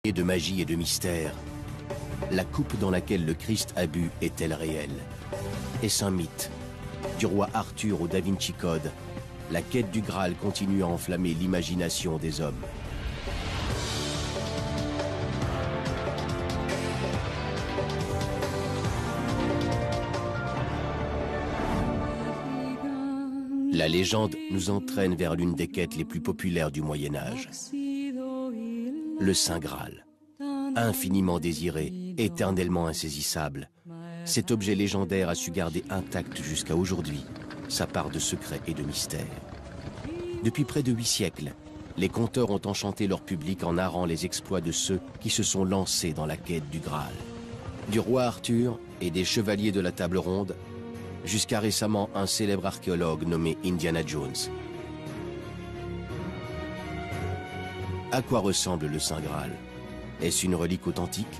Et de magie et de mystère, la coupe dans laquelle le Christ a bu est-elle réelle? Est-ce un mythe? Du roi Arthur au Da Vinci Code, la quête du Graal continue à enflammer l'imagination des hommes. La légende nous entraîne vers l'une des quêtes les plus populaires du Moyen-Âge. Le Saint Graal. Infiniment désiré, éternellement insaisissable, cet objet légendaire a su garder intact jusqu'à aujourd'hui sa part de secret et de mystère. Depuis près de 8 siècles, les conteurs ont enchanté leur public en narrant les exploits de ceux qui se sont lancés dans la quête du Graal. Du roi Arthur et des chevaliers de la table ronde, jusqu'à récemment un célèbre archéologue nommé Indiana Jones. À quoi ressemble le Saint Graal? Est-ce une relique authentique?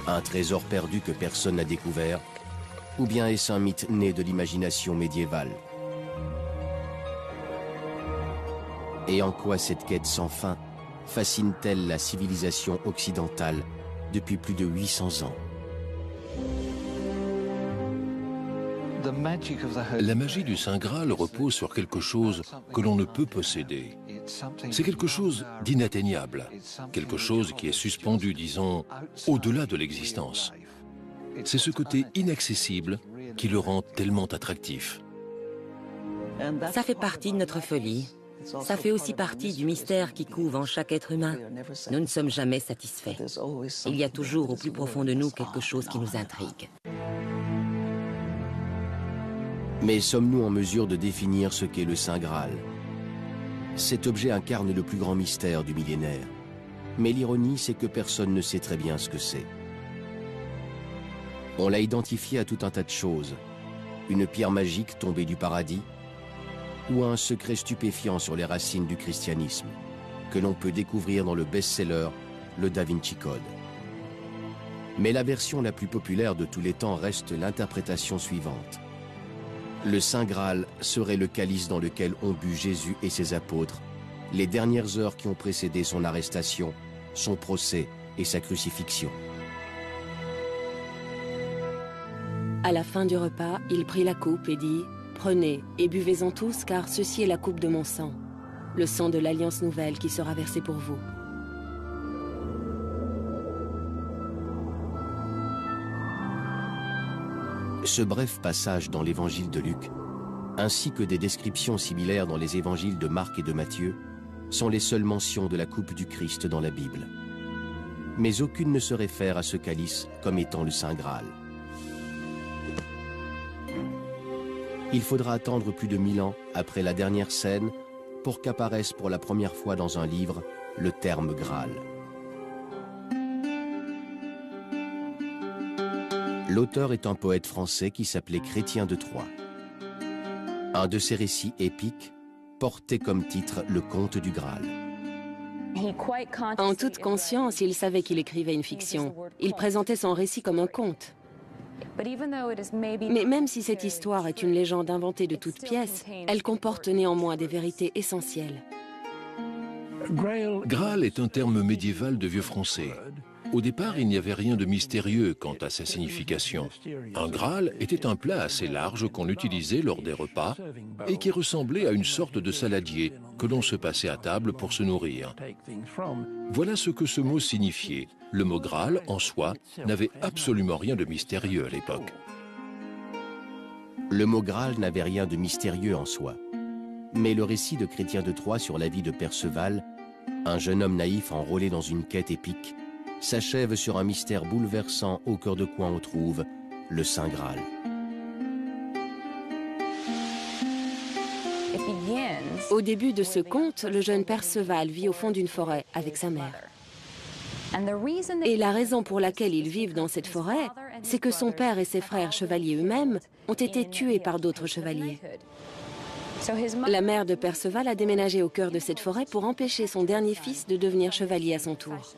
Un trésor perdu que personne n'a découvert? Ou bien est-ce un mythe né de l'imagination médiévale? Et en quoi cette quête sans fin fascine-t-elle la civilisation occidentale depuis plus de 800 ans? La magie du Saint Graal repose sur quelque chose que l'on ne peut posséder. C'est quelque chose d'inatteignable, quelque chose qui est suspendu, disons, au-delà de l'existence. C'est ce côté inaccessible qui le rend tellement attractif. Ça fait partie de notre folie. Ça fait aussi partie du mystère qui couve en chaque être humain. Nous ne sommes jamais satisfaits. Il y a toujours au plus profond de nous quelque chose qui nous intrigue. Mais sommes-nous en mesure de définir ce qu'est le Saint Graal? Cet objet incarne le plus grand mystère du millénaire. Mais l'ironie, c'est que personne ne sait très bien ce que c'est. On l'a identifié à tout un tas de choses. Une pierre magique tombée du paradis, ou un secret stupéfiant sur les racines du christianisme, que l'on peut découvrir dans le best-seller, le Da Vinci Code. Mais la version la plus populaire de tous les temps reste l'interprétation suivante. Le Saint Graal serait le calice dans lequel ont bu Jésus et ses apôtres les dernières heures qui ont précédé son arrestation, son procès et sa crucifixion. À la fin du repas, il prit la coupe et dit « Prenez et buvez-en tous, car ceci est la coupe de mon sang, le sang de l'Alliance nouvelle qui sera versé pour vous. » Ce bref passage dans l'évangile de Luc, ainsi que des descriptions similaires dans les évangiles de Marc et de Matthieu, sont les seules mentions de la coupe du Christ dans la Bible. Mais aucune ne se réfère à ce calice comme étant le Saint Graal. Il faudra attendre plus de 1000 ans après la dernière scène pour qu'apparaisse pour la première fois dans un livre le terme Graal. L'auteur est un poète français qui s'appelait Chrétien de Troyes. Un de ses récits épiques portait comme titre Le Conte du Graal. En toute conscience, il savait qu'il écrivait une fiction. Il présentait son récit comme un conte. Mais même si cette histoire est une légende inventée de toutes pièces, elle comporte néanmoins des vérités essentielles. Graal est un terme médiéval de vieux français. Au départ, il n'y avait rien de mystérieux quant à sa signification. Un Graal était un plat assez large qu'on utilisait lors des repas et qui ressemblait à une sorte de saladier que l'on se passait à table pour se nourrir. Voilà ce que ce mot signifiait. Le mot Graal, en soi, n'avait absolument rien de mystérieux à l'époque. Le mot Graal n'avait rien de mystérieux en soi. Mais le récit de Chrétien de Troyes sur la vie de Perceval, un jeune homme naïf enrôlé dans une quête épique, s'achève sur un mystère bouleversant au cœur de quoi on trouve le Saint Graal. Au début de ce conte, le jeune Perceval vit au fond d'une forêt avec sa mère. Et la raison pour laquelle ils vivent dans cette forêt, c'est que son père et ses frères chevaliers eux-mêmes ont été tués par d'autres chevaliers. La mère de Perceval a déménagé au cœur de cette forêt pour empêcher son dernier fils de devenir chevalier à son tour.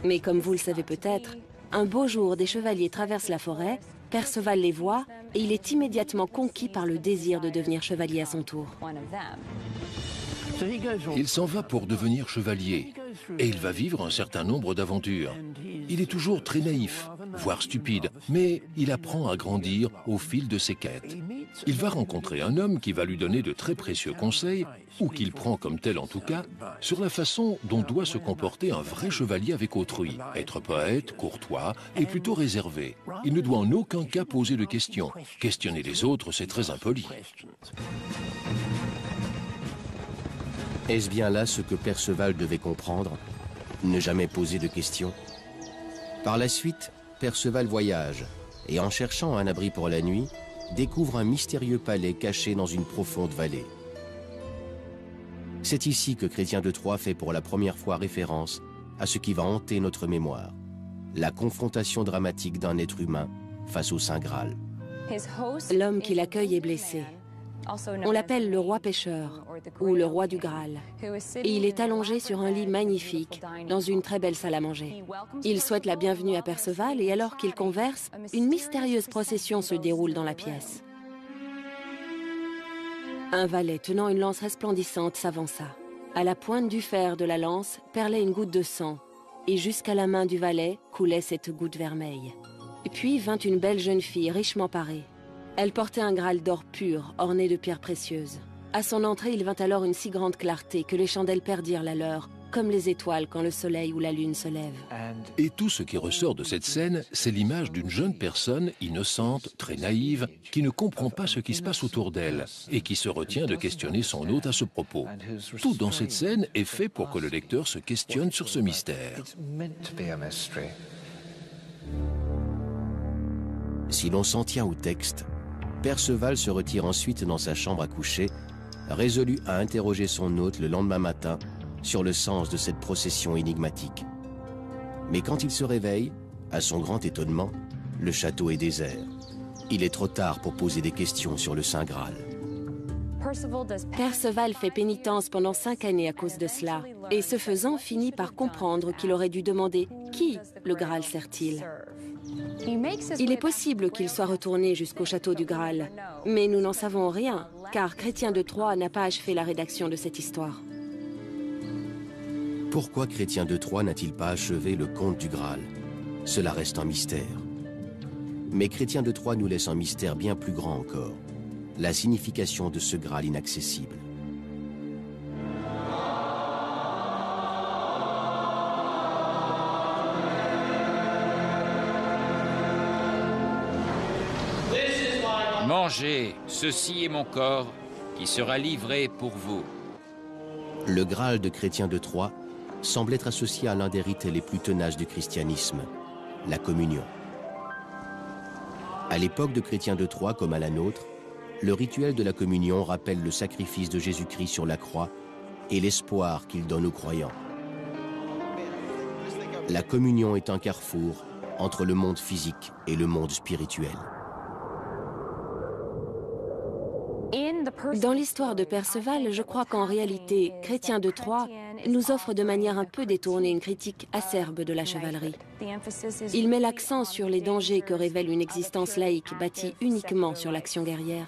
Mais comme vous le savez peut-être, un beau jour, des chevaliers traversent la forêt, Perceval les voit et il est immédiatement conquis par le désir de devenir chevalier à son tour. Il s'en va pour devenir chevalier et il va vivre un certain nombre d'aventures. Il est toujours très naïf, voire stupide, mais il apprend à grandir au fil de ses quêtes. Il va rencontrer un homme qui va lui donner de très précieux conseils, ou qu'il prend comme tel en tout cas, sur la façon dont doit se comporter un vrai chevalier avec autrui. Être poète, courtois et plutôt réservé. Il ne doit en aucun cas poser de questions. Questionner les autres, c'est très impoli. Est-ce bien là ce que Perceval devait comprendre? Ne jamais poser de questions? Par la suite, Perceval voyage et en cherchant un abri pour la nuit, découvre un mystérieux palais caché dans une profonde vallée. C'est ici que Chrétien de Troyes fait pour la première fois référence à ce qui va hanter notre mémoire, la confrontation dramatique d'un être humain face au Saint Graal. L'homme qui l'accueille est blessé. On l'appelle le roi pêcheur ou le roi du Graal. Et il est allongé sur un lit magnifique dans une très belle salle à manger. Il souhaite la bienvenue à Perceval et alors qu'ils conversent, une mystérieuse procession se déroule dans la pièce. Un valet tenant une lance resplendissante s'avança. À la pointe du fer de la lance perlait une goutte de sang et jusqu'à la main du valet coulait cette goutte vermeille. Et puis vint une belle jeune fille richement parée. Elle portait un Graal d'or pur, orné de pierres précieuses. À son entrée, il vint alors une si grande clarté que les chandelles perdirent la leur, comme les étoiles quand le soleil ou la lune se lèvent. Et tout ce qui ressort de cette scène, c'est l'image d'une jeune personne innocente, très naïve, qui ne comprend pas ce qui se passe autour d'elle et qui se retient de questionner son hôte à ce propos. Tout dans cette scène est fait pour que le lecteur se questionne sur ce mystère. Si l'on s'en tient au texte, Perceval se retire ensuite dans sa chambre à coucher, résolu à interroger son hôte le lendemain matin sur le sens de cette procession énigmatique. Mais quand il se réveille, à son grand étonnement, le château est désert. Il est trop tard pour poser des questions sur le Saint Graal. Perceval fait pénitence pendant 5 années à cause de cela, et ce faisant finit par comprendre qu'il aurait dû demander qui le Graal sert-il. Il est possible qu'il soit retourné jusqu'au château du Graal, mais nous n'en savons rien, car Chrétien de Troyes n'a pas achevé la rédaction de cette histoire. Pourquoi Chrétien de Troyes n'a-t-il pas achevé le conte du Graal? Cela reste un mystère. Mais Chrétien de Troyes nous laisse un mystère bien plus grand encore, la signification de ce Graal inaccessible. Mangez, ceci est mon corps qui sera livré pour vous. Le Graal de Chrétien de Troyes semble être associé à l'un des rites les plus tenaces du christianisme, la communion. À l'époque de Chrétien de Troyes comme à la nôtre, le rituel de la communion rappelle le sacrifice de Jésus-Christ sur la croix et l'espoir qu'il donne aux croyants. La communion est un carrefour entre le monde physique et le monde spirituel. Dans l'histoire de Perceval, je crois qu'en réalité, Chrétien de Troyes nous offre de manière un peu détournée une critique acerbe de la chevalerie. Il met l'accent sur les dangers que révèle une existence laïque bâtie uniquement sur l'action guerrière,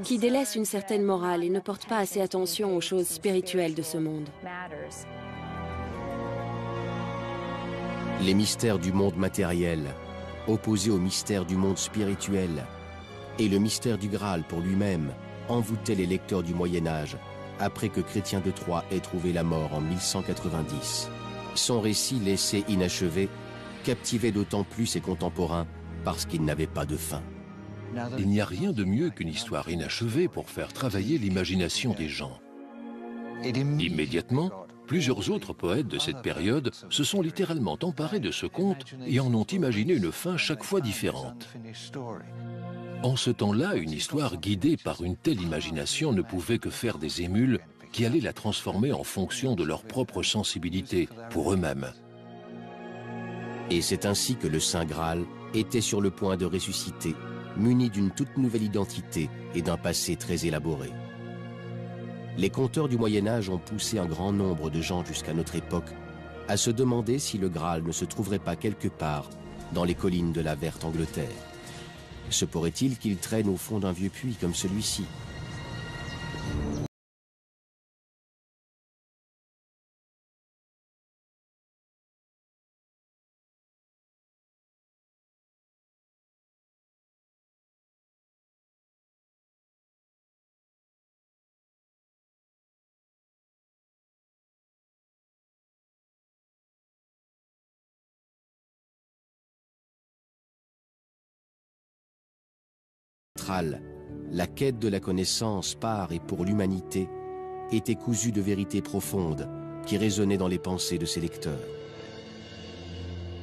qui délaisse une certaine morale et ne porte pas assez attention aux choses spirituelles de ce monde. Les mystères du monde matériel, opposés aux mystères du monde spirituel, et le mystère du Graal pour lui-même, envoûtait les lecteurs du Moyen-Âge après que Chrétien de Troyes ait trouvé la mort en 1190. Son récit laissé inachevé captivait d'autant plus ses contemporains parce qu'il n'avait pas de fin. Il n'y a rien de mieux qu'une histoire inachevée pour faire travailler l'imagination des gens. Immédiatement, plusieurs autres poètes de cette période se sont littéralement emparés de ce conte et en ont imaginé une fin chaque fois différente. En ce temps-là, une histoire guidée par une telle imagination ne pouvait que faire des émules qui allaient la transformer en fonction de leur propre sensibilité, pour eux-mêmes. Et c'est ainsi que le Saint Graal était sur le point de ressusciter, muni d'une toute nouvelle identité et d'un passé très élaboré. Les conteurs du Moyen-Âge ont poussé un grand nombre de gens jusqu'à notre époque à se demander si le Graal ne se trouverait pas quelque part dans les collines de la Verte Angleterre. Se pourrait-il qu'il traîne au fond d'un vieux puits comme celui-ci? centrale, la quête de la connaissance par et pour l'humanité, était cousue de vérités profondes qui résonnaient dans les pensées de ses lecteurs.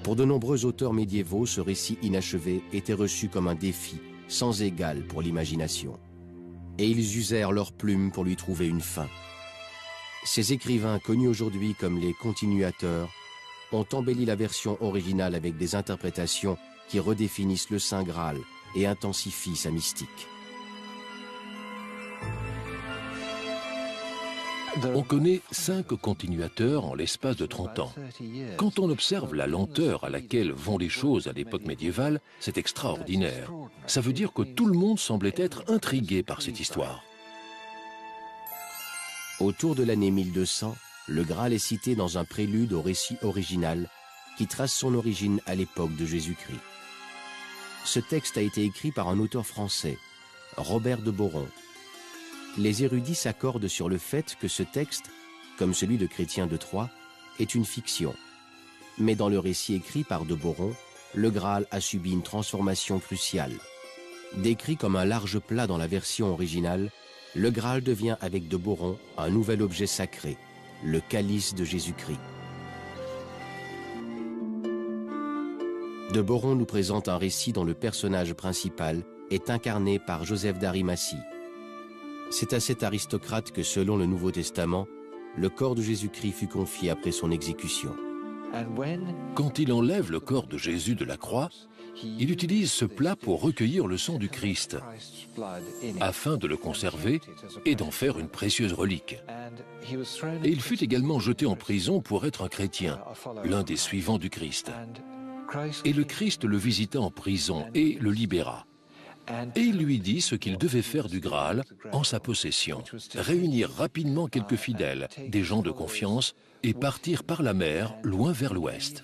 Pour de nombreux auteurs médiévaux, ce récit inachevé était reçu comme un défi sans égal pour l'imagination. Et ils usèrent leurs plumes pour lui trouver une fin. Ces écrivains, connus aujourd'hui comme les continuateurs, ont embelli la version originale avec des interprétations qui redéfinissent le Saint Graal et intensifient sa mystique. On connaît 5 continuateurs en l'espace de 30 ans. Quand on observe la lenteur à laquelle vont les choses à l'époque médiévale, c'est extraordinaire. Ça veut dire que tout le monde semblait être intrigué par cette histoire. Autour de l'année 1200, le Graal est cité dans un prélude au récit original qui trace son origine à l'époque de Jésus-Christ. Ce texte a été écrit par un auteur français, Robert de Boron. Les érudits s'accordent sur le fait que ce texte, comme celui de Chrétien de Troyes, est une fiction. Mais dans le récit écrit par de Boron, le Graal a subi une transformation cruciale. Décrit comme un large plat dans la version originale, le Graal devient avec de Boron un nouvel objet sacré, le calice de Jésus-Christ. De Boron nous présente un récit dont le personnage principal est incarné par Joseph d'Arimathie. C'est à cet aristocrate que, selon le Nouveau Testament, le corps de Jésus-Christ fut confié après son exécution. Quand il enlève le corps de Jésus de la croix, il utilise ce plat pour recueillir le sang du Christ, afin de le conserver et d'en faire une précieuse relique. Et il fut également jeté en prison pour être un chrétien, l'un des suivants du Christ. Et le Christ le visita en prison et le libéra. Et il lui dit ce qu'il devait faire du Graal en sa possession, réunir rapidement quelques fidèles, des gens de confiance, et partir par la mer, loin vers l'ouest.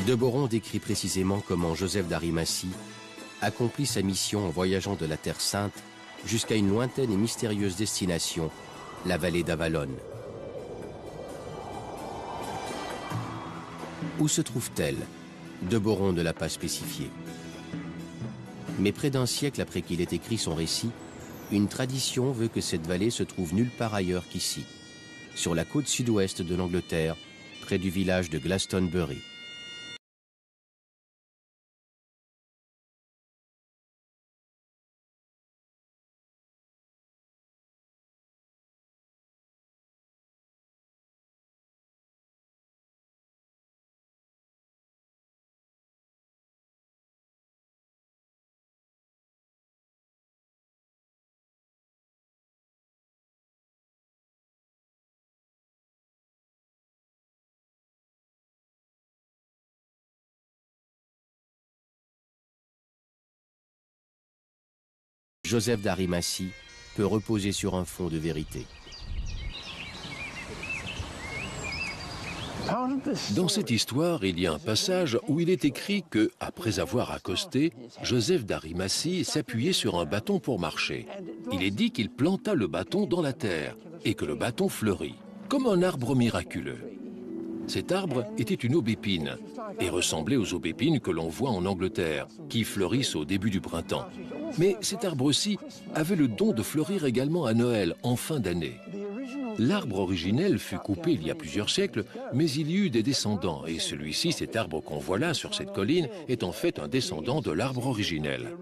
De Boron décrit précisément comment Joseph d'Arimathie accomplit sa mission en voyageant de la Terre Sainte jusqu'à une lointaine et mystérieuse destination, la vallée d'Avalon. Où se trouve-t-elle ? De Boron ne l'a pas spécifié. Mais près d'un siècle après qu'il ait écrit son récit, une tradition veut que cette vallée se trouve nulle part ailleurs qu'ici, sur la côte sud-ouest de l'Angleterre, près du village de Glastonbury. Joseph d'Arimathie peut reposer sur un fond de vérité. Dans cette histoire, il y a un passage où il est écrit que, après avoir accosté, Joseph d'Arimathie s'appuyait sur un bâton pour marcher. Il est dit qu'il planta le bâton dans la terre et que le bâton fleurit, comme un arbre miraculeux. Cet arbre était une aubépine et ressemblait aux aubépines que l'on voit en Angleterre, qui fleurissent au début du printemps. Mais cet arbre-ci avait le don de fleurir également à Noël, en fin d'année. L'arbre originel fut coupé il y a plusieurs siècles, mais il y eut des descendants, et celui-ci, cet arbre qu'on voit là sur cette colline, est en fait un descendant de l'arbre originel.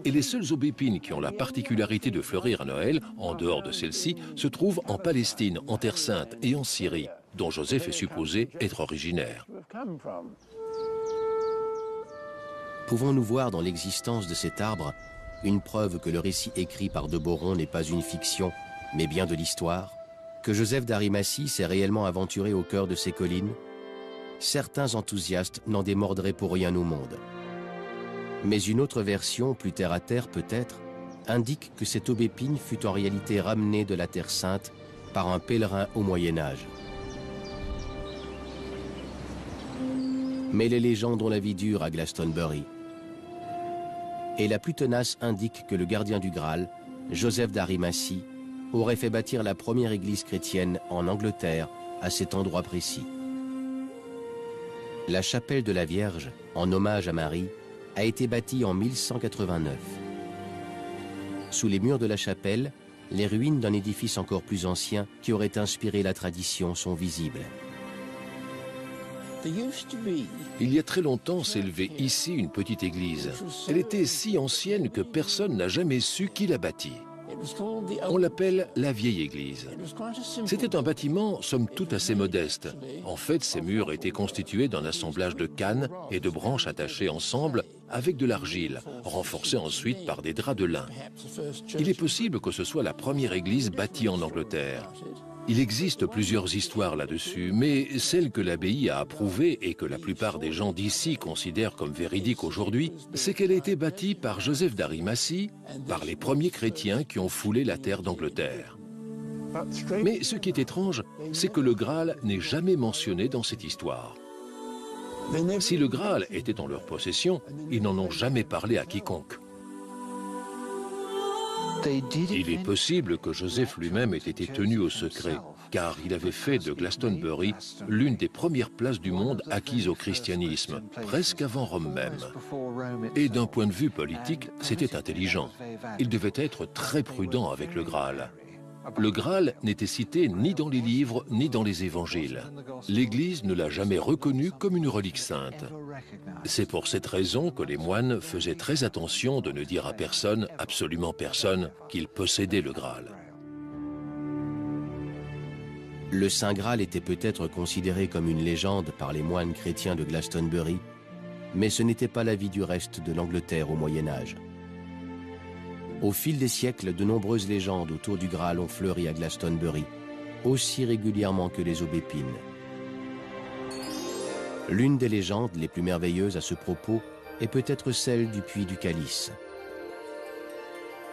Et les seules aubépines qui ont la particularité de fleurir à Noël, en dehors de celles-ci, se trouvent en Palestine, en Terre Sainte et en Syrie, dont Joseph est supposé être originaire. Pouvons-nous voir dans l'existence de cet arbre une preuve que le récit écrit par de Boron n'est pas une fiction, mais bien de l'histoire? Que Joseph d'Arimathie s'est réellement aventuré au cœur de ces collines? Certains enthousiastes n'en démordraient pour rien au monde. Mais une autre version, plus terre à terre peut-être, indique que cette aubépine fut en réalité ramenée de la Terre Sainte par un pèlerin au Moyen-Âge. Mais les légendes ont la vie dure à Glastonbury. Et la plus tenace indique que le gardien du Graal, Joseph d'Arimathie, aurait fait bâtir la première église chrétienne en Angleterre à cet endroit précis. La chapelle de la Vierge, en hommage à Marie, a été bâti en 1189. Sous les murs de la chapelle, les ruines d'un édifice encore plus ancien qui aurait inspiré la tradition sont visibles. Il y a très longtemps s'élevait ici une petite église. Elle était si ancienne que personne n'a jamais su qui l'a bâtie. On l'appelle la vieille église. C'était un bâtiment, somme toute, assez modeste. En fait, ses murs étaient constitués d'un assemblage de cannes et de branches attachées ensemble avec de l'argile, renforcées ensuite par des draps de lin. Il est possible que ce soit la première église bâtie en Angleterre. Il existe plusieurs histoires là-dessus, mais celle que l'abbaye a approuvée et que la plupart des gens d'ici considèrent comme véridique aujourd'hui, c'est qu'elle a été bâtie par Joseph d'Arimathie, par les premiers chrétiens qui ont foulé la terre d'Angleterre. Mais ce qui est étrange, c'est que le Graal n'est jamais mentionné dans cette histoire. Si le Graal était en leur possession, ils n'en ont jamais parlé à quiconque. Il est possible que Joseph lui-même ait été tenu au secret, car il avait fait de Glastonbury l'une des premières places du monde acquises au christianisme, presque avant Rome même. Et d'un point de vue politique, c'était intelligent. Il devait être très prudent avec le Graal. Le Graal n'était cité ni dans les livres ni dans les évangiles. L'Église ne l'a jamais reconnu comme une relique sainte. C'est pour cette raison que les moines faisaient très attention de ne dire à personne, absolument personne, qu'ils possédaient le Graal. Le Saint Graal était peut-être considéré comme une légende par les moines chrétiens de Glastonbury, mais ce n'était pas l'avis du reste de l'Angleterre au Moyen-Âge. Au fil des siècles, de nombreuses légendes autour du Graal ont fleuri à Glastonbury, aussi régulièrement que les aubépines. L'une des légendes les plus merveilleuses à ce propos est peut-être celle du puits du Calice.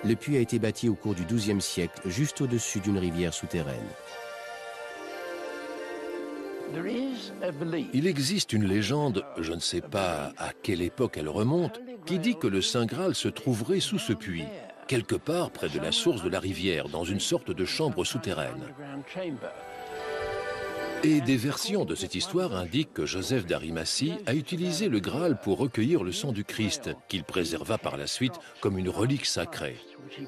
Le puits a été bâti au cours du XIIe siècle, juste au-dessus d'une rivière souterraine. Il existe une légende, je ne sais pas à quelle époque elle remonte, qui dit que le Saint Graal se trouverait sous ce puits, quelque part près de la source de la rivière, dans une sorte de chambre souterraine. Et des versions de cette histoire indiquent que Joseph d'Arimathie a utilisé le Graal pour recueillir le sang du Christ, qu'il préserva par la suite comme une relique sacrée.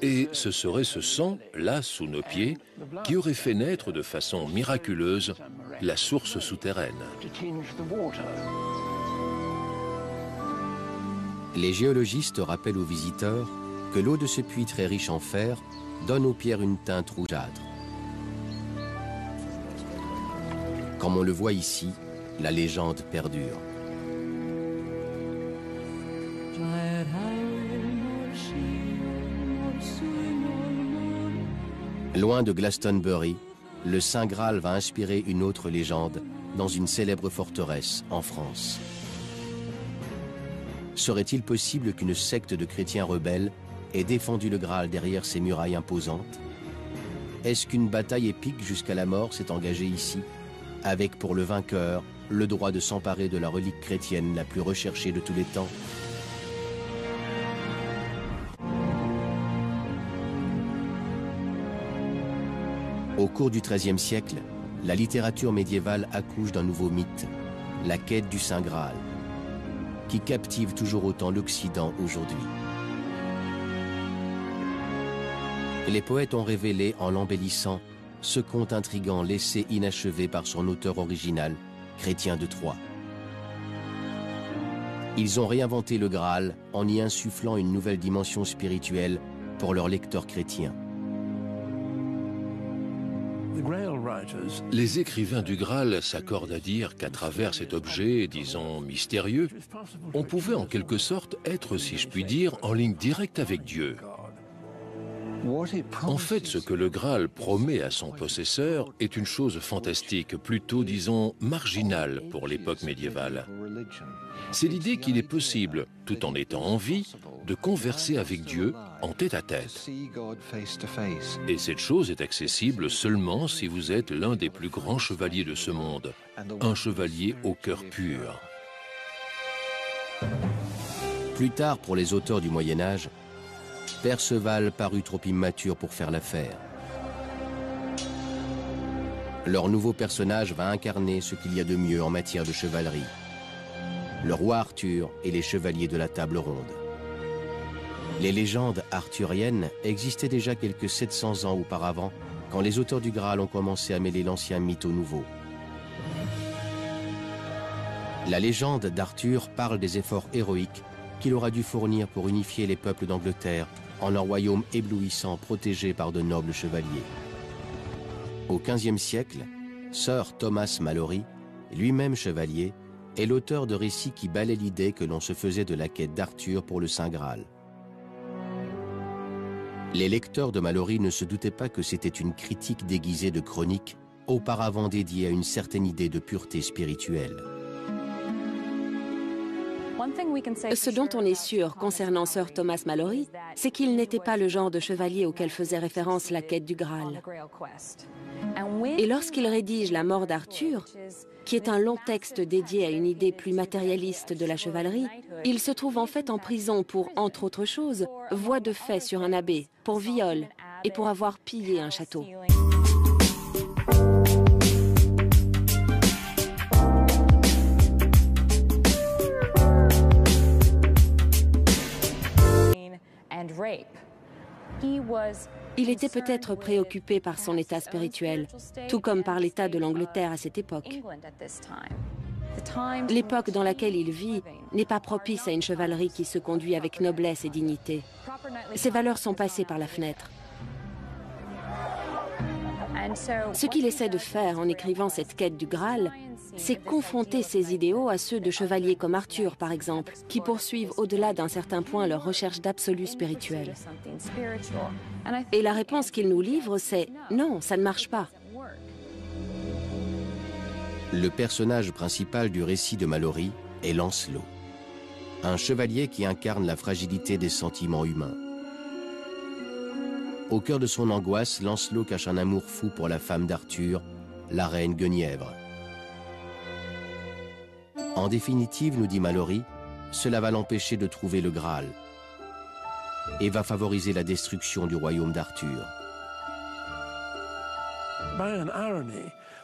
Et ce serait ce sang, là, sous nos pieds, qui aurait fait naître de façon miraculeuse la source souterraine. Les géologistes rappellent aux visiteurs que l'eau de ce puits très riche en fer donne aux pierres une teinte rougeâtre. Comme on le voit ici, la légende perdure. Loin de Glastonbury, le Saint Graal va inspirer une autre légende dans une célèbre forteresse en France. Serait-il possible qu'une secte de chrétiens rebelles ait défendu le Graal derrière ces murailles imposantes? Est-ce qu'une bataille épique jusqu'à la mort s'est engagée ici, avec pour le vainqueur le droit de s'emparer de la relique chrétienne la plus recherchée de tous les temps? Au cours du XIIIe siècle, la littérature médiévale accouche d'un nouveau mythe, la quête du Saint Graal, qui captive toujours autant l'Occident aujourd'hui. Les poètes ont révélé, en l'embellissant, ce conte intrigant laissé inachevé par son auteur original, Chrétien de Troyes. Ils ont réinventé le Graal en y insufflant une nouvelle dimension spirituelle pour leurs lecteurs chrétiens. Les écrivains du Graal s'accordent à dire qu'à travers cet objet, disons, mystérieux, on pouvait en quelque sorte être, si je puis dire, en ligne directe avec Dieu. En fait, ce que le Graal promet à son possesseur est une chose fantastique, plutôt, disons, marginale pour l'époque médiévale. C'est l'idée qu'il est possible, tout en étant en vie, de converser avec Dieu en tête-à-tête. Et cette chose est accessible seulement si vous êtes l'un des plus grands chevaliers de ce monde, un chevalier au cœur pur. Plus tard, pour les auteurs du Moyen-Âge, Perceval parut trop immature pour faire l'affaire. Leur nouveau personnage va incarner ce qu'il y a de mieux en matière de chevalerie. le roi Arthur et les chevaliers de la table ronde. Les légendes arthuriennes existaient déjà quelques 700 ans auparavant, quand les auteurs du Graal ont commencé à mêler l'ancien mythe au nouveau. La légende d'Arthur parle des efforts héroïques qu'il aura dû fournir pour unifier les peuples d'Angleterre en un royaume éblouissant protégé par de nobles chevaliers. Au XVe siècle, Sir Thomas Malory, lui-même chevalier, est l'auteur de récits qui balaient l'idée que l'on se faisait de la quête d'Arthur pour le Saint Graal. Les lecteurs de Malory ne se doutaient pas que c'était une critique déguisée de chronique, auparavant dédiée à une certaine idée de pureté spirituelle. Ce dont on est sûr concernant Sir Thomas Malory, c'est qu'il n'était pas le genre de chevalier auquel faisait référence la quête du Graal. Et lorsqu'il rédige La mort d'Arthur, qui est un long texte dédié à une idée plus matérialiste de la chevalerie, il se trouve en fait en prison pour, entre autres choses, voie de fait sur un abbé, pour viol et pour avoir pillé un château. Il était peut-être préoccupé par son état spirituel, tout comme par l'état de l'Angleterre à cette époque. L'époque dans laquelle il vit n'est pas propice à une chevalerie qui se conduit avec noblesse et dignité. Ses valeurs sont passées par la fenêtre. Ce qu'il essaie de faire en écrivant cette quête du Graal, c'est confronter ses idéaux à ceux de chevaliers comme Arthur, par exemple, qui poursuivent au-delà d'un certain point leur recherche d'absolu spirituel. Et la réponse qu'il nous livre, c'est « non, ça ne marche pas ». Le personnage principal du récit de Malory est Lancelot, un chevalier qui incarne la fragilité des sentiments humains. Au cœur de son angoisse, Lancelot cache un amour fou pour la femme d'Arthur, la reine Guenièvre. En définitive, nous dit Malory, cela va l'empêcher de trouver le Graal et va favoriser la destruction du royaume d'Arthur.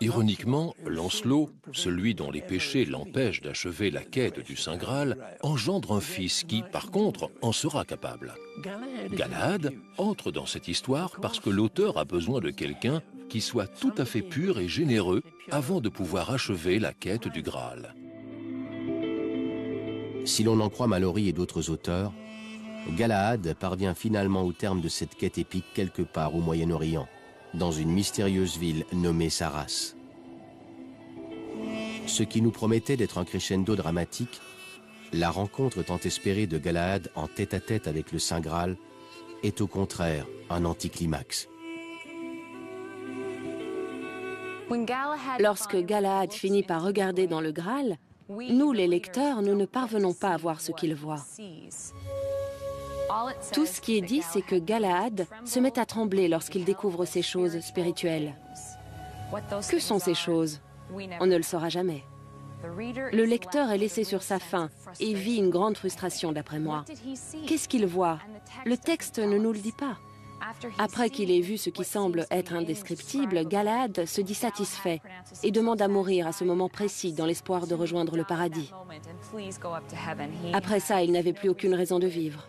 Ironiquement, Lancelot, celui dont les péchés l'empêchent d'achever la quête du Saint Graal, engendre un fils qui, par contre, en sera capable. Galahad entre dans cette histoire parce que l'auteur a besoin de quelqu'un qui soit tout à fait pur et généreux avant de pouvoir achever la quête du Graal. Si l'on en croit Malory et d'autres auteurs, Galahad parvient finalement au terme de cette quête épique quelque part au Moyen-Orient, dans une mystérieuse ville nommée Sarras. Ce qui nous promettait d'être un crescendo dramatique, la rencontre tant espérée de Galahad en tête-à-tête avec le Saint Graal est au contraire un anticlimax. Lorsque Galahad finit par regarder dans le Graal, nous, les lecteurs, nous ne parvenons pas à voir ce qu'il voit. Tout ce qui est dit, c'est que Galahad se met à trembler lorsqu'il découvre ces choses spirituelles. Que sont ces choses? On ne le saura jamais. Le lecteur est laissé sur sa faim et vit une grande frustration, d'après moi. Qu'est-ce qu'il voit? Le texte ne nous le dit pas. Après qu'il ait vu ce qui semble être indescriptible, Galahad se dit satisfait et demande à mourir à ce moment précis dans l'espoir de rejoindre le paradis. Après ça, il n'avait plus aucune raison de vivre.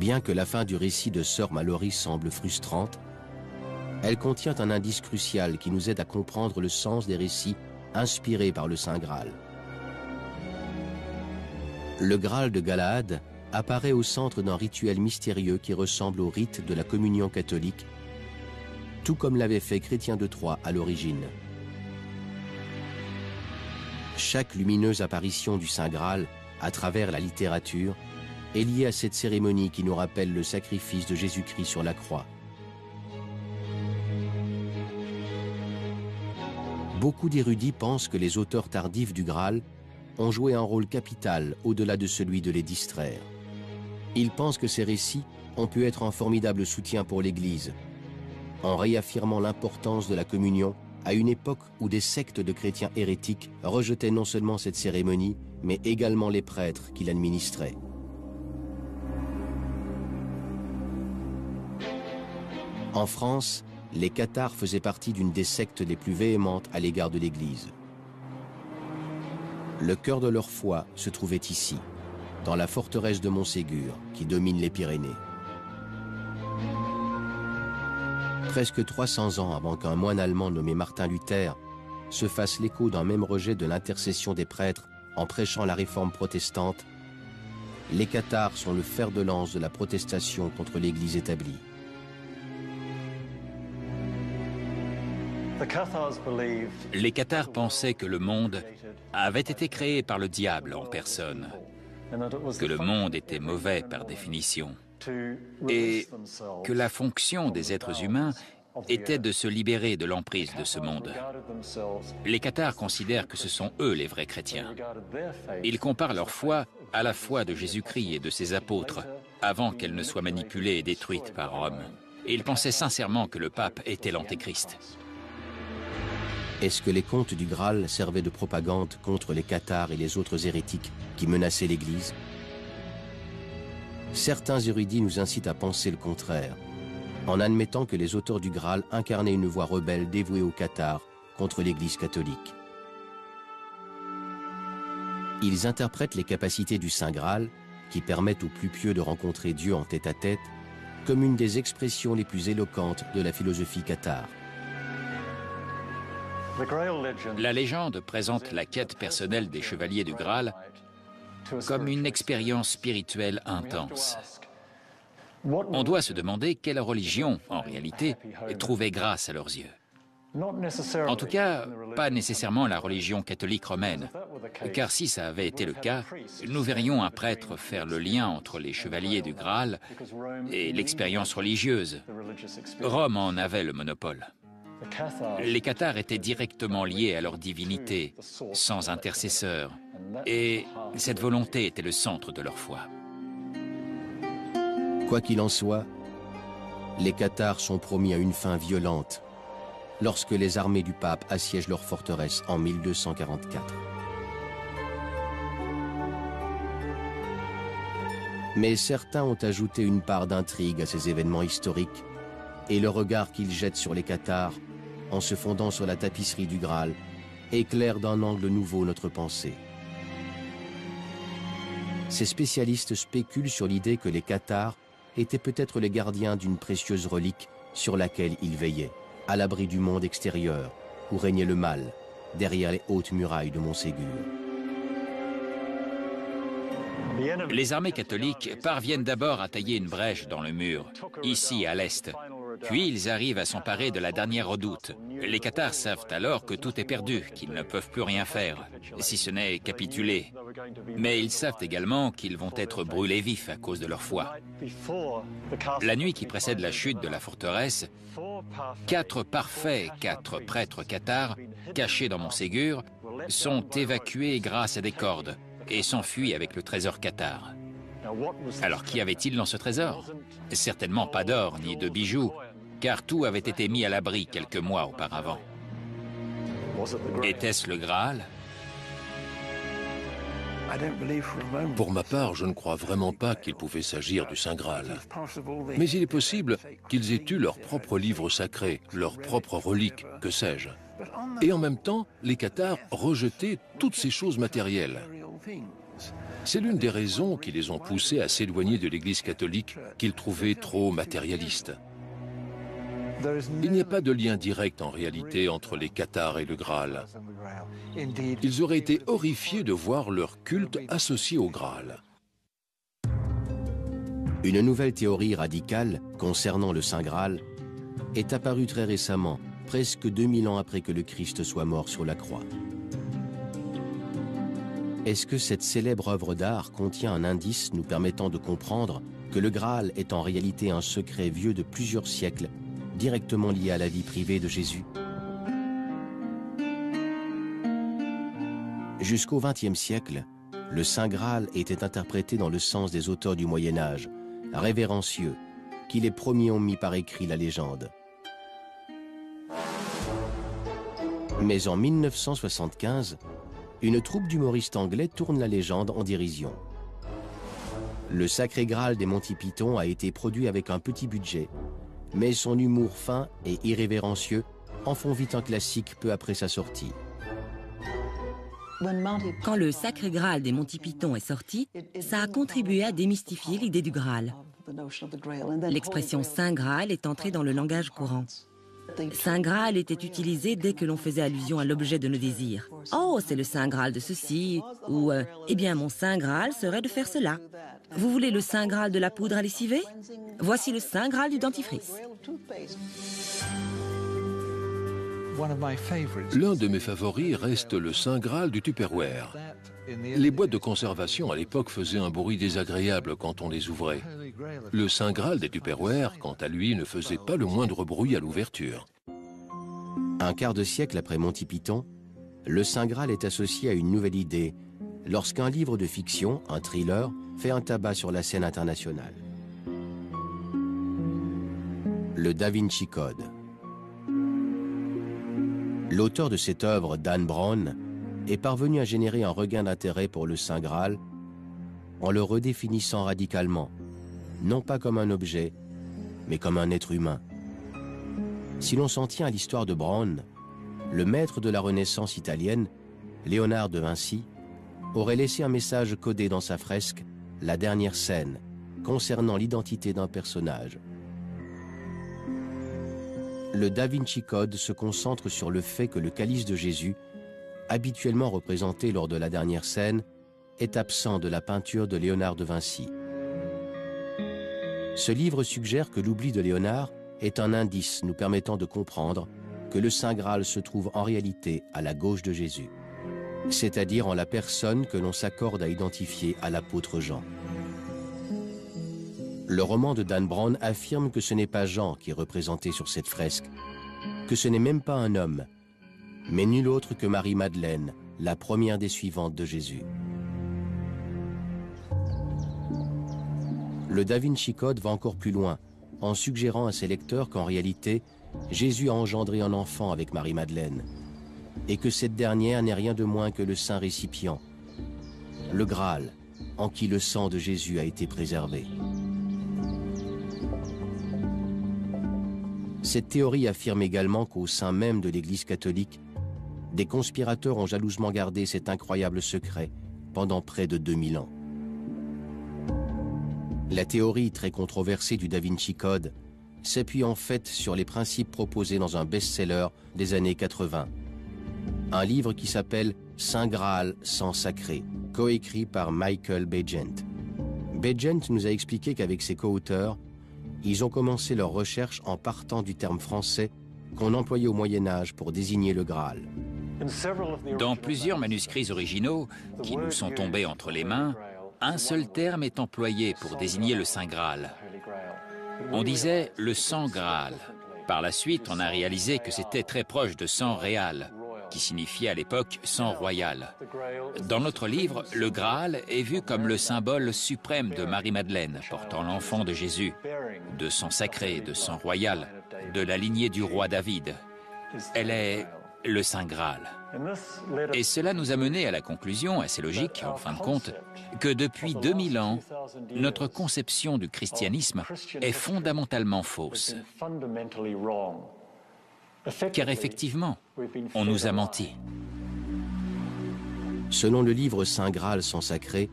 Bien que la fin du récit de Sir Malory semble frustrante, elle contient un indice crucial qui nous aide à comprendre le sens des récits inspirés par le Saint Graal. Le Graal de Galahad apparaît au centre d'un rituel mystérieux qui ressemble au rite de la communion catholique, tout comme l'avait fait Chrétien de Troyes à l'origine. Chaque lumineuse apparition du Saint Graal à travers la littérature est liée à cette cérémonie qui nous rappelle le sacrifice de Jésus-Christ sur la croix. Beaucoup d'érudits pensent que les auteurs tardifs du Graal ont joué un rôle capital au-delà de celui de les distraire. Ils pensent que ces récits ont pu être un formidable soutien pour l'Église, en réaffirmant l'importance de la communion à une époque où des sectes de chrétiens hérétiques rejetaient non seulement cette cérémonie, mais également les prêtres qui l'administraient. En France, les cathares faisaient partie d'une des sectes les plus véhémentes à l'égard de l'Église. Le cœur de leur foi se trouvait ici, dans la forteresse de Montségur, qui domine les Pyrénées. Presque 300 ans avant qu'un moine allemand nommé Martin Luther se fasse l'écho d'un même rejet de l'intercession des prêtres en prêchant la réforme protestante, les cathares sont le fer de lance de la protestation contre l'Église établie. Les cathares pensaient que le monde avait été créé par le diable en personne, que le monde était mauvais par définition, et que la fonction des êtres humains était de se libérer de l'emprise de ce monde. Les cathares considèrent que ce sont eux les vrais chrétiens. Ils comparent leur foi à la foi de Jésus-Christ et de ses apôtres, avant qu'elle ne soit manipulée et détruite par Rome. Et ils pensaient sincèrement que le pape était l'antéchrist. Est-ce que les contes du Graal servaient de propagande contre les cathares et les autres hérétiques qui menaçaient l'Église? Certains érudits nous incitent à penser le contraire, en admettant que les auteurs du Graal incarnaient une voix rebelle dévouée aux cathares contre l'Église catholique. Ils interprètent les capacités du Saint Graal, qui permettent aux plus pieux de rencontrer Dieu en tête-à-tête, comme une des expressions les plus éloquentes de la philosophie cathare. La légende présente la quête personnelle des chevaliers du Graal comme une expérience spirituelle intense. On doit se demander quelle religion, en réalité, trouvait grâce à leurs yeux. En tout cas, pas nécessairement la religion catholique romaine, car si ça avait été le cas, nous verrions un prêtre faire le lien entre les chevaliers du Graal et l'expérience religieuse. Rome en avait le monopole. Les cathares étaient directement liés à leur divinité, sans intercesseur, et cette volonté était le centre de leur foi. Quoi qu'il en soit, les cathares sont promis à une fin violente lorsque les armées du pape assiègent leur forteresse en 1244. Mais certains ont ajouté une part d'intrigue à ces événements historiques, et le regard qu'ils jettent sur les cathares, en se fondant sur la tapisserie du Graal, éclaire d'un angle nouveau notre pensée. Ces spécialistes spéculent sur l'idée que les cathares étaient peut-être les gardiens d'une précieuse relique sur laquelle ils veillaient, à l'abri du monde extérieur, où régnait le mal, derrière les hautes murailles de Montségur. Les armées catholiques parviennent d'abord à tailler une brèche dans le mur, ici à l'est. Puis ils arrivent à s'emparer de la dernière redoute. Les cathares savent alors que tout est perdu, qu'ils ne peuvent plus rien faire, si ce n'est capituler. Mais ils savent également qu'ils vont être brûlés vifs à cause de leur foi. La nuit qui précède la chute de la forteresse, 4 prêtres cathares, cachés dans Montségur, sont évacués grâce à des cordes et s'enfuient avec le trésor cathare. Alors qu'y avait-il dans ce trésor? Certainement pas d'or ni de bijoux, car tout avait été mis à l'abri quelques mois auparavant. Était-ce le Graal? Pour ma part, je ne crois vraiment pas qu'il pouvait s'agir du Saint Graal. Mais il est possible qu'ils aient eu leur propre livre sacré, leur propre relique, que sais-je. Et en même temps, les cathares rejetaient toutes ces choses matérielles. C'est l'une des raisons qui les ont poussés à s'éloigner de l'Église catholique qu'ils trouvaient trop matérialiste. Il n'y a pas de lien direct en réalité entre les cathares et le Graal. Ils auraient été horrifiés de voir leur culte associé au Graal. Une nouvelle théorie radicale concernant le Saint Graal est apparue très récemment, presque 2000 ans après que le Christ soit mort sur la croix. Est-ce que cette célèbre œuvre d'art contient un indice nous permettant de comprendre que le Graal est en réalité un secret vieux de plusieurs siècles, directement lié à la vie privée de Jésus? Jusqu'au XXe siècle, le Saint Graal était interprété dans le sens des auteurs du Moyen-Âge, révérencieux, qui les premiers ont mis par écrit la légende. Mais en 1975, une troupe d'humoristes anglais tourne la légende en dérision. Le Sacré Graal des Monty Python a été produit avec un petit budget, mais son humour fin et irrévérencieux en font vite un classique peu après sa sortie. Quand le Sacré Graal des Monty Python est sorti, ça a contribué à démystifier l'idée du Graal. L'expression Saint Graal est entrée dans le langage courant. Saint Graal était utilisé dès que l'on faisait allusion à l'objet de nos désirs. Oh, c'est le Saint Graal de ceci, ou eh bien mon Saint Graal serait de faire cela. Vous voulez le Saint Graal de la poudre à lessiver? Voici le Saint Graal du dentifrice. L'un de mes favoris reste le Saint Graal du Tupperware. Les boîtes de conservation à l'époque faisaient un bruit désagréable quand on les ouvrait. Le Saint Graal des Tupperware, quant à lui, ne faisait pas le moindre bruit à l'ouverture. Un quart de siècle après Monty Python, le Saint Graal est associé à une nouvelle idée lorsqu'un livre de fiction, un thriller, fait un tabac sur la scène internationale. Le Da Vinci Code. L'auteur de cette œuvre, Dan Brown, est parvenu à générer un regain d'intérêt pour le Saint Graal en le redéfinissant radicalement, non pas comme un objet, mais comme un être humain. Si l'on s'en tient à l'histoire de Brown, le maître de la Renaissance italienne, Léonard de Vinci, aurait laissé un message codé dans sa fresque, La dernière scène, concernant l'identité d'un personnage. Le Da Vinci Code se concentre sur le fait que le calice de Jésus, habituellement représenté lors de la dernière scène, est absent de la peinture de Léonard de Vinci. Ce livre suggère que l'oubli de Léonard est un indice nous permettant de comprendre que le Saint Graal se trouve en réalité à la gauche de Jésus, c'est-à-dire en la personne que l'on s'accorde à identifier à l'apôtre Jean. Le roman de Dan Brown affirme que ce n'est pas Jean qui est représenté sur cette fresque, que ce n'est même pas un homme, mais nul autre que Marie-Madeleine, la première des suivantes de Jésus. Le Da Vinci Code va encore plus loin, en suggérant à ses lecteurs qu'en réalité, Jésus a engendré un enfant avec Marie-Madeleine, et que cette dernière n'est rien de moins que le saint récipient, le Graal, en qui le sang de Jésus a été préservé. Cette théorie affirme également qu'au sein même de l'Église catholique, des conspirateurs ont jalousement gardé cet incroyable secret pendant près de 2000 ans. La théorie très controversée du Da Vinci Code s'appuie en fait sur les principes proposés dans un best-seller des années 80. Un livre qui s'appelle Saint Graal sans sacré, coécrit par Michael Begent. Begent nous a expliqué qu'avec ses co-auteurs, ils ont commencé leurs recherches en partant du terme français qu'on employait au Moyen-Âge pour désigner le Graal. Dans plusieurs manuscrits originaux qui nous sont tombés entre les mains, un seul terme est employé pour désigner le Saint Graal. On disait le sang Graal. Par la suite, on a réalisé que c'était très proche de sang réal, qui signifiait à l'époque sang royal. Dans notre livre, le Graal est vu comme le symbole suprême de Marie-Madeleine, portant l'enfant de Jésus, de sang sacré, de sang royal, de la lignée du roi David. Elle est le Saint Graal. Et cela nous a mené à la conclusion, assez logique en fin de compte, que depuis 2000 ans, notre conception du christianisme est fondamentalement fausse. Car effectivement, on nous a menti. Selon le livre Saint Graal sans sacré,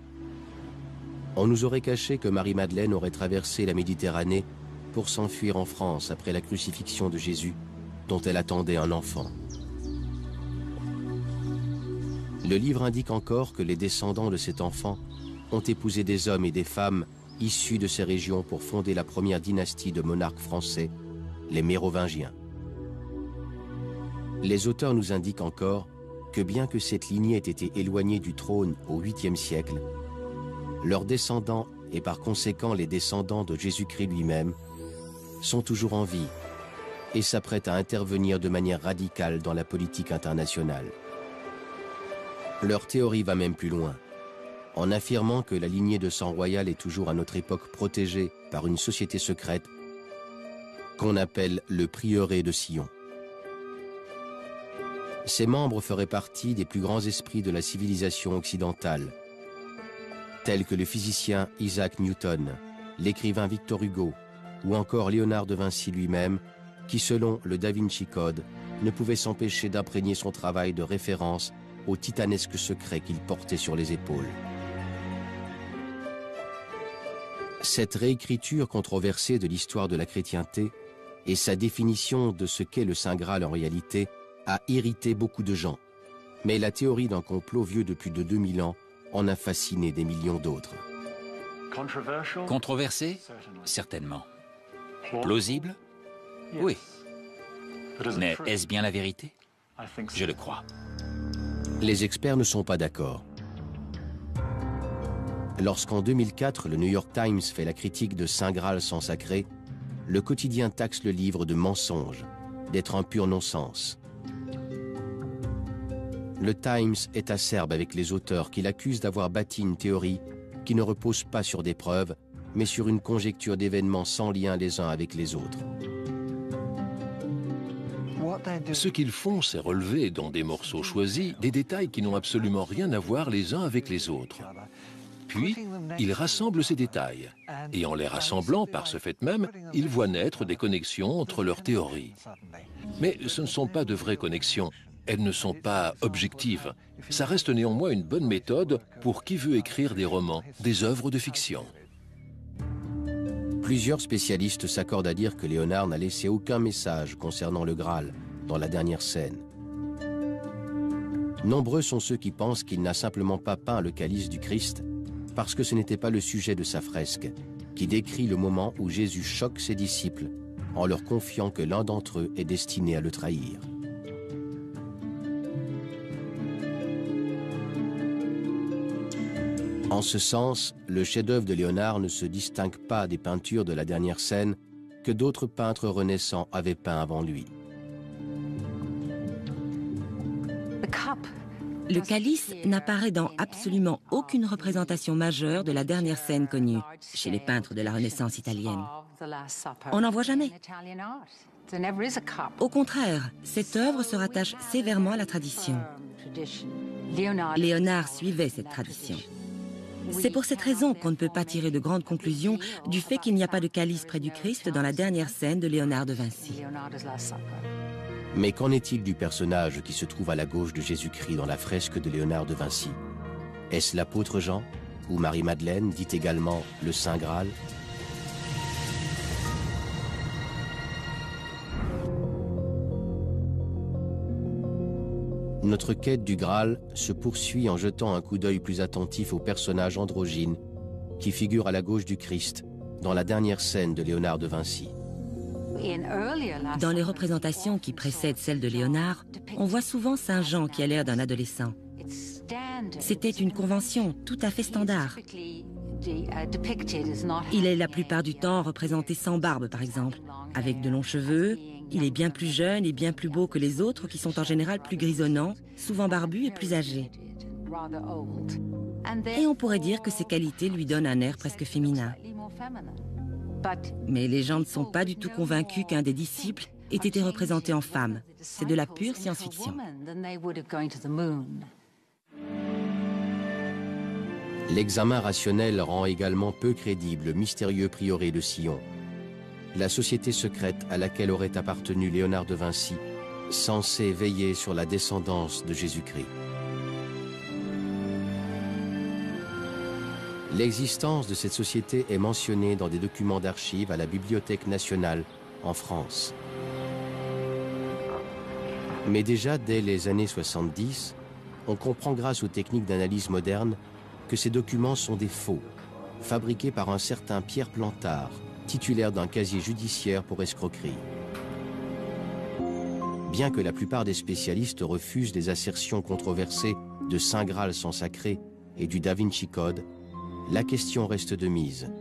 on nous aurait caché que Marie-Madeleine aurait traversé la Méditerranée pour s'enfuir en France après la crucifixion de Jésus, dont elle attendait un enfant. Le livre indique encore que les descendants de cet enfant ont épousé des hommes et des femmes issus de ces régions pour fonder la première dynastie de monarques français, les Mérovingiens. Les auteurs nous indiquent encore que bien que cette lignée ait été éloignée du trône au 8e siècle, leurs descendants, et par conséquent les descendants de Jésus-Christ lui-même, sont toujours en vie et s'apprêtent à intervenir de manière radicale dans la politique internationale. Leur théorie va même plus loin, en affirmant que la lignée de sang royal est toujours à notre époque protégée par une société secrète qu'on appelle le prieuré de Sion. Ses membres feraient partie des plus grands esprits de la civilisation occidentale, tels que le physicien Isaac Newton, l'écrivain Victor Hugo, ou encore Léonard de Vinci lui-même, qui selon le Da Vinci Code, ne pouvait s'empêcher d'imprégner son travail de référence au titanesque secret qu'il portait sur les épaules. Cette réécriture controversée de l'histoire de la chrétienté et sa définition de ce qu'est le Saint Graal en réalité a irrité beaucoup de gens. Mais la théorie d'un complot vieux de plus de 2000 ans en a fasciné des millions d'autres. Controversé? Certainement. Plausible? Oui. Mais est-ce bien la vérité? Je le crois. Les experts ne sont pas d'accord. Lorsqu'en 2004, le New York Times fait la critique de Saint Graal sans sacré, le quotidien taxe le livre de mensonge, d'être un pur non-sens. Le Times est acerbe avec les auteurs qui l'accusent d'avoir bâti une théorie qui ne repose pas sur des preuves, mais sur une conjecture d'événements sans lien les uns avec les autres. Ce qu'ils font, c'est relever dans des morceaux choisis des détails qui n'ont absolument rien à voir les uns avec les autres. Puis, ils rassemblent ces détails. Et en les rassemblant par ce fait même, ils voient naître des connexions entre leurs théories. Mais ce ne sont pas de vraies connexions. Elles ne sont pas objectives. Ça reste néanmoins une bonne méthode pour qui veut écrire des romans, des œuvres de fiction. Plusieurs spécialistes s'accordent à dire que Léonard n'a laissé aucun message concernant le Graal dans la dernière scène. Nombreux sont ceux qui pensent qu'il n'a simplement pas peint le calice du Christ parce que ce n'était pas le sujet de sa fresque, qui décrit le moment où Jésus choque ses disciples en leur confiant que l'un d'entre eux est destiné à le trahir. En ce sens, le chef-d'œuvre de Léonard ne se distingue pas des peintures de la dernière scène que d'autres peintres renaissants avaient peint avant lui. Le calice n'apparaît dans absolument aucune représentation majeure de la dernière scène connue chez les peintres de la Renaissance italienne. On n'en voit jamais. Au contraire, cette œuvre se rattache sévèrement à la tradition. Léonard suivait cette tradition. C'est pour cette raison qu'on ne peut pas tirer de grandes conclusions du fait qu'il n'y a pas de calice près du Christ dans la dernière scène de Léonard de Vinci. Mais qu'en est-il du personnage qui se trouve à la gauche de Jésus-Christ dans la fresque de Léonard de Vinci? Est-ce l'apôtre Jean ou Marie-Madeleine, dite également le Saint Graal? Notre quête du Graal se poursuit en jetant un coup d'œil plus attentif au personnage androgyne qui figure à la gauche du Christ dans la dernière scène de Léonard de Vinci. Dans les représentations qui précèdent celles de Léonard, on voit souvent Saint Jean qui a l'air d'un adolescent. C'était une convention tout à fait standard. Il est la plupart du temps représenté sans barbe, par exemple, avec de longs cheveux. Il est bien plus jeune et bien plus beau que les autres qui sont en général plus grisonnants, souvent barbus et plus âgés. Et on pourrait dire que ces qualités lui donnent un air presque féminin. Mais les gens ne sont pas du tout convaincus qu'un des disciples ait été représenté en femme. C'est de la pure science-fiction. L'examen rationnel rend également peu crédible le mystérieux prieuré de Sion, la société secrète à laquelle aurait appartenu Léonard de Vinci, censée veiller sur la descendance de Jésus-Christ. L'existence de cette société est mentionnée dans des documents d'archives à la Bibliothèque nationale en France. Mais déjà dès les années 70, on comprend grâce aux techniques d'analyse moderne que ces documents sont des faux, fabriqués par un certain Pierre Plantard, titulaire d'un casier judiciaire pour escroquerie. Bien que la plupart des spécialistes refusent les assertions controversées de Saint Graal sans sacré et du Da Vinci Code, la question reste de mise.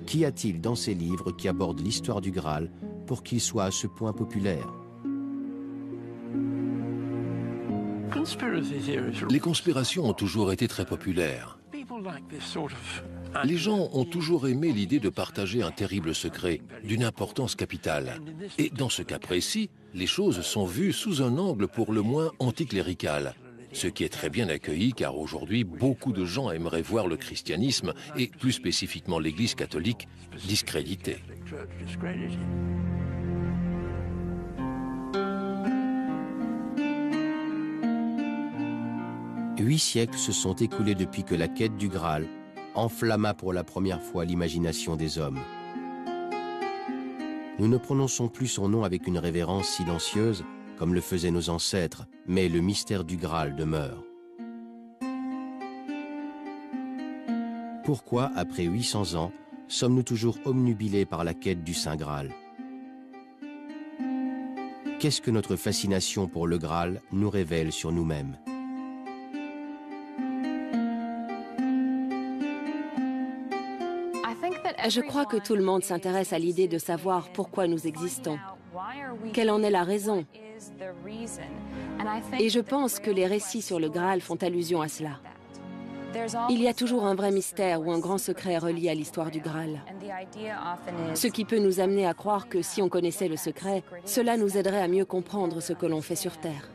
Qu'y a-t-il dans ces livres qui abordent l'histoire du Graal pour qu'il soit à ce point populaire? Les conspirations ont toujours été très populaires. Les gens ont toujours aimé l'idée de partager un terrible secret, d'une importance capitale. Et dans ce cas précis, les choses sont vues sous un angle pour le moins anticlérical. Ce qui est très bien accueilli car aujourd'hui, beaucoup de gens aimeraient voir le christianisme et plus spécifiquement l'Église catholique discrédité. 8 siècles se sont écoulés depuis que la quête du Graal enflamma pour la première fois l'imagination des hommes. Nous ne prononçons plus son nom avec une révérence silencieuse, comme le faisaient nos ancêtres, mais le mystère du Graal demeure. Pourquoi, après 800 ans, sommes-nous toujours obnubilés par la quête du Saint Graal? Qu'est-ce que notre fascination pour le Graal nous révèle sur nous-mêmes? Je crois que tout le monde s'intéresse à l'idée de savoir pourquoi nous existons. Quelle en est la raison? Et je pense que les récits sur le Graal font allusion à cela. Il y a toujours un vrai mystère ou un grand secret relié à l'histoire du Graal. Ce qui peut nous amener à croire que si on connaissait le secret, cela nous aiderait à mieux comprendre ce que l'on fait sur Terre.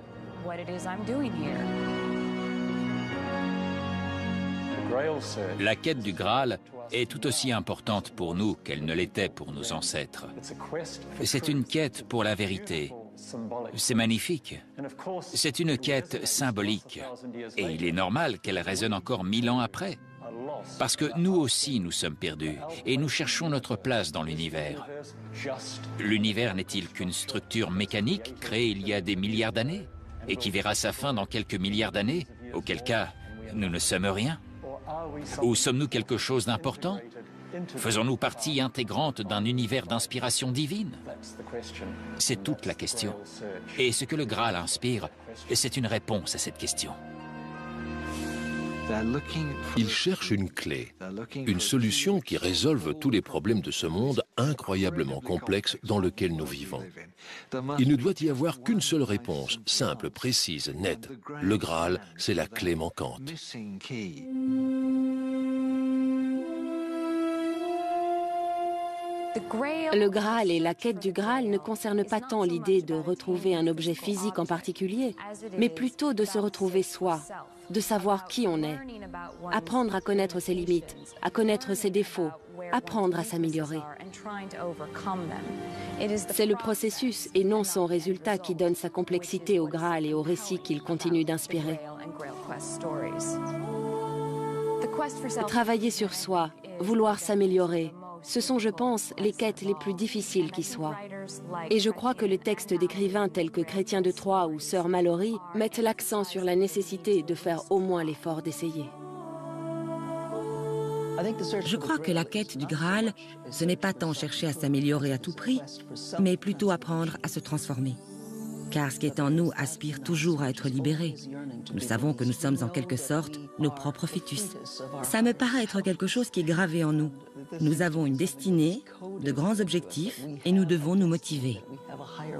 La quête du Graal est tout aussi importante pour nous qu'elle ne l'était pour nos ancêtres. C'est une quête pour la vérité. C'est magnifique. C'est une quête symbolique. Et il est normal qu'elle résonne encore 1000 ans après. Parce que nous aussi, nous sommes perdus. Et nous cherchons notre place dans l'univers. L'univers n'est-il qu'une structure mécanique créée il y a des milliards d'années? Et qui verra sa fin dans quelques milliards d'années? Auquel cas, nous ne sommes rien? Ou sommes-nous quelque chose d'important? Faisons-nous partie intégrante d'un univers d'inspiration divine? C'est toute la question. Et ce que le Graal inspire, c'est une réponse à cette question. Ils cherchent une clé, une solution qui résolve tous les problèmes de ce monde incroyablement complexe dans lequel nous vivons. Il ne doit y avoir qu'une seule réponse, simple, précise, nette. Le Graal, c'est la clé manquante. Le Graal et la quête du Graal ne concernent pas tant l'idée de retrouver un objet physique en particulier, mais plutôt de se retrouver soi, de savoir qui on est, apprendre à connaître ses limites, à connaître ses défauts, apprendre à s'améliorer. C'est le processus et non son résultat qui donne sa complexité au Graal et au récit qu'il continue d'inspirer. Travailler sur soi, vouloir s'améliorer, ce sont, je pense, les quêtes les plus difficiles qui soient. Et je crois que les textes d'écrivains tels que Chrétien de Troyes ou Sœur Mallory mettent l'accent sur la nécessité de faire au moins l'effort d'essayer. Je crois que la quête du Graal, ce n'est pas tant chercher à s'améliorer à tout prix, mais plutôt apprendre à se transformer. Car ce qui est en nous aspire toujours à être libéré. Nous savons que nous sommes en quelque sorte nos propres fœtus. Ça me paraît être quelque chose qui est gravé en nous. Nous avons une destinée, de grands objectifs, et nous devons nous motiver.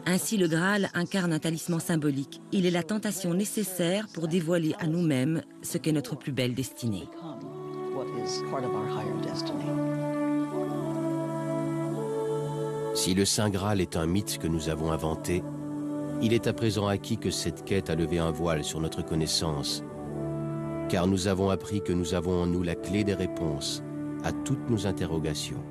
Ainsi, le Graal incarne un talisman symbolique. Il est la tentation nécessaire pour dévoiler à nous-mêmes ce qu'est notre plus belle destinée. Si le Saint Graal est un mythe que nous avons inventé, il est à présent acquis que cette quête a levé un voile sur notre connaissance, car nous avons appris que nous avons en nous la clé des réponses à toutes nos interrogations.